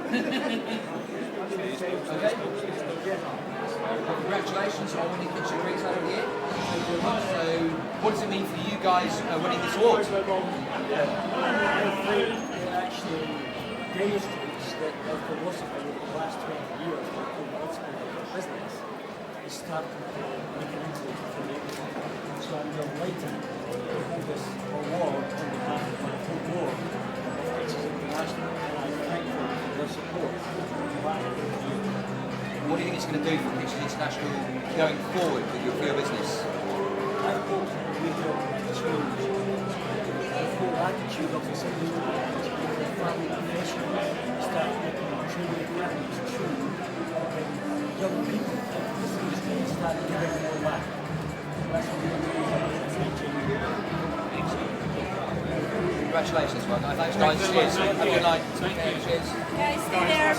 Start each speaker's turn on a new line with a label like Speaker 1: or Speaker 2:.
Speaker 1: Okay. Well, congratulations on winning Kitchen Retail of the Year. Thank you very much. So, what does it mean for you guys winning this award?
Speaker 2: I think it actually demonstrates that our philosophy over the last 20 years of the business is starting to make an influence for the industry. So I'm delighted to hold this award on behalf of my whole board of Texas International, and I'm thankful for their support.
Speaker 1: What do you think it's going to do for Kitchen International going forward for your business?
Speaker 2: I hope we can change the whole attitude of this industry, the family professionals, start making training academies true, young people into this industry and start giving more back. That's what we're doing.
Speaker 1: Congratulations, well done. Thanks guys, cheers. Have a good night. Cheers.
Speaker 3: Guys, stay there.